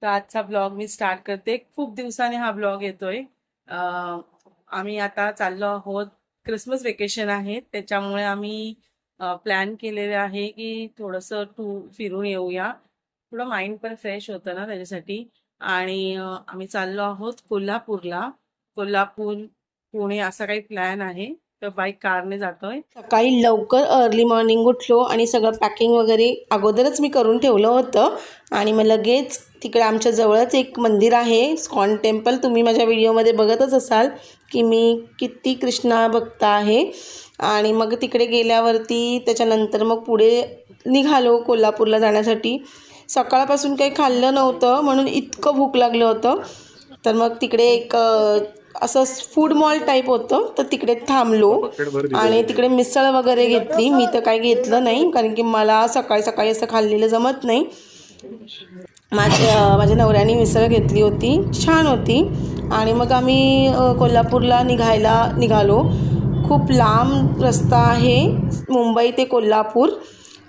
तर आजचा ब्लॉग मी स्टार्ट करते. खूप दिवसाने हा ब्लॉग येतोय. आम्ही आता चाललो आहोत. क्रिसमस वेकेशन आहे, त्याच्यामुळे आम्ही प्लॅन केलेले आहे की थोडंसं फिरून येऊया. थोडं माइंड पण फ्रेश होतं ना त्याच्यासाठी. आणि आम्ही चाललो आहोत कोल्हापूरला. कोल्हापूर, पुणे असा काही प्लॅन आहे. तर बाईक कारने जातोय. सकाळी लवकर अर्ली मॉर्निंग उठलो आणि सगळं पॅकिंग वगैरे अगोदरच मी करून ठेवलं होतं. आणि मग लगेच तिकडे आमच्या जवळच एक मंदिर आहे, स्कॉन टेम्पल. तुम्ही माझ्या व्हिडिओमध्ये बघतच असाल की मी किती कृष्णा भक्त आहे. आणि मग तिकडे गेल्यावरती त्याच्यानंतर मग पुढे निघालो कोल्हापूरला जाण्यासाठी. सकाळपासून काही खाल्लं नव्हतं म्हणून इतकं भूक लागलं होतं. तर मग तिकडे एक असं फूड मॉल टाईप होतं, तर तिकडे थांबलो आणि तिकडे मिसळ वगैरे घेतली. मी तर काही घेतलं नाही कारण की मला सकाळी सकाळी असं खाल्लेलं जमत नाही. माझ्या नवऱ्याने मिसळ घेतली होती, छान होती. आणि मग आम्ही कोल्हापूरला निघालो. खूप लांब रस्ता आहे, मुंबई ते कोल्हापूर.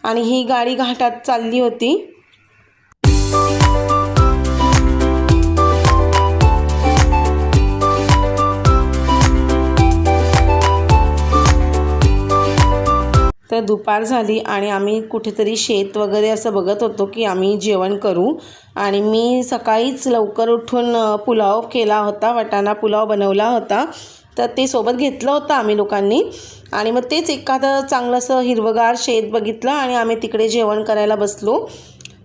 आणि ही गाडी घाटात चालली होती. तर दुपार झाली आणि आम्ही कुठेतरी शेत वगैरे असं बघत होतो की आम्ही जेवण करू. आणि मी सकाळीच लवकर उठून पुलाव केला होता, वाटाणा पुलाव बनवला होता. तर ते सोबत घेतलं होतं आम्ही लोकांनी. आणि मग तेच एखादं चांगलंसं हिरवगार शेत बघितलं आणि आम्ही तिकडे जेवण करायला बसलो.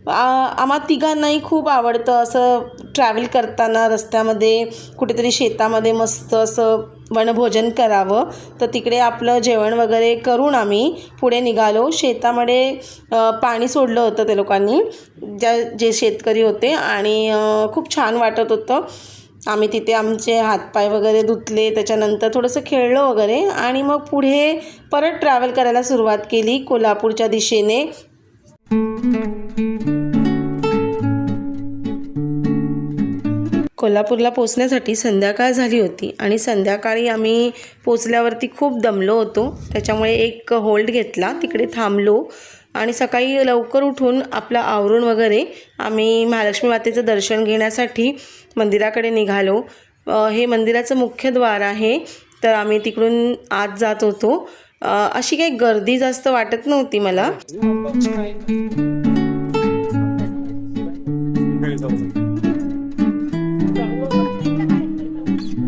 आम्हा तिघांनाही खूप आवडतं असं ट्रॅव्हल करताना रस्त्यामध्ये कुठेतरी शेतामध्ये मस्त असं वनभोजन करावं. तर तिकडे आपलं जेवण वगैरे करून आम्ही पुढे निघालो. शेतामध्ये पाणी सोडलं होतं ते लोकांनी, जे शेतकरी होते. आणि खूप छान वाटत होतं. आम्ही तिथे आमचे हातपाय वगैरे धुतले, त्याच्यानंतर थोडंसं खेळलो वगैरे आणि मग पुढे परत ट्रॅव्हल करायला सुरुवात केली कोल्हापूरच्या दिशेने. कोल्हापूरला पोचण्यासाठी संध्याकाळ झाली होती आणि संध्याकाळी आम्ही पोचल्यावरती खूप दमलो होतो, त्याच्यामुळे एक होल्ड घेतला, तिकडे थांबलो. आणि सकाळी लवकर उठून आपलं आवरून वगैरे आम्ही महालक्ष्मी मातेचं दर्शन घेण्यासाठी मंदिराकडे निघालो. हे मंदिराचं मुख्य द्वार आहे, तर आम्ही तिकडून आत जात होतो. अशी काही गर्दी जास्त वाटत नव्हती मला.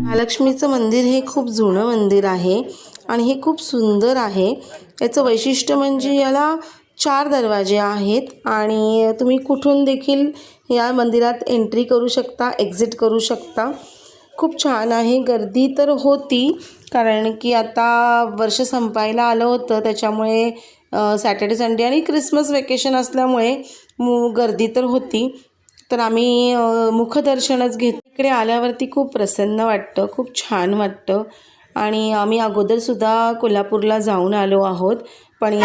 महालक्ष्मीचं मंदिर हे खूप जुनं मंदिर आहे आणि हे खूप सुंदर आहे. याचं वैशिष्ट्य म्हणजे याला 4 दरवाजे आहेत आणि तुम्ही कुठून देखील या मंदिरात एंट्री करू शकता, एक्झिट करू शकता. खूप छान आहे. गर्दी तर होती कारण की आता वर्ष संपायला आलं होतं, त्याच्यामुळे सॅटर्डे संडे आणि क्रिसमस वेकेशन असल्यामुळे गर्दी तर होती. तर आम्ही मुखदर्शनच घेत. इकडे आल्यावरती खूप प्रसन्न वाटतं, खूप छान वाटतं. आणि आम्ही अगोदरसुद्धा कोल्हापूरला जाऊन आलो आहोत, पण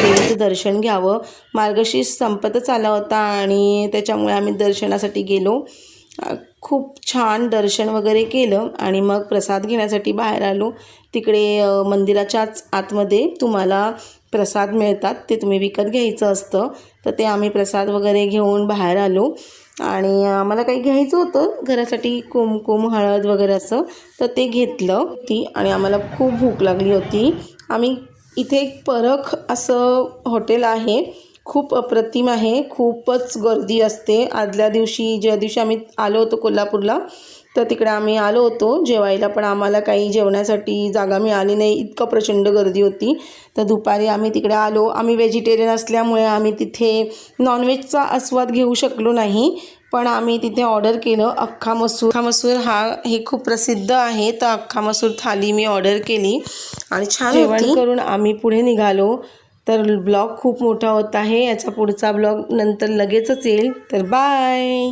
देवीचं दर्शन घ्यावं. मार्गशीर्ष संपतच आला होता आणि त्याच्यामुळे आम्ही दर्शनासाठी गेलो. खूप छान दर्शन वगैरे केलं आणि मग प्रसाद घेण्यासाठी बाहेर आलो. तिकडे मंदिराच्याच आतमध्ये तुम्हाला प्रसाद मिळतात, ते तुम्ही विकत घ्यायचं असतं. तर ते आम्ही प्रसाद वगैरे घेऊन बाहेर आलो. आणि आम्हाला काही घ्यायचं होतं घरासाठी, कुमकुम हळद वगैरे असं, तर ते घेतलं ती. आणि आम्हाला खूप भूक लागली होती. आम्ही इथे एक परख असं हॉटेल आहे, खूप अप्रतिम आहे. खूपच गर्दी असते आदल्या दिवशी, ज्या दिवशी आम्ही आलो होतो कोल्हापूरला, तर तिकडे आम्ही आलो होतो जेवायला, पण आम्हाला काही जेवण्यासाठी जागा मिळाली नाही, इतकं प्रचंड गर्दी होती. तर दुपारी आम्ही तिकडे आलो. आम्ही व्हेजिटेरियन असल्यामुळे आम्ही तिथे नॉनव्हेजचा आस्वाद घेऊ शकलो नाही, पण आम्ही तिथे ऑर्डर केलं अख्खा मसूर. अख्खा मसूर हे खूप प्रसिद्ध आहे, तर अख्खा मसूर थाली मी ऑर्डर केली आणि छान जेवण करून आम्ही पुढे निघालो. तर ब्लॉग खूप मोठा होत आहे, याचा पुढचा ब्लॉग नंतर लगेचच येईल. तर बाय.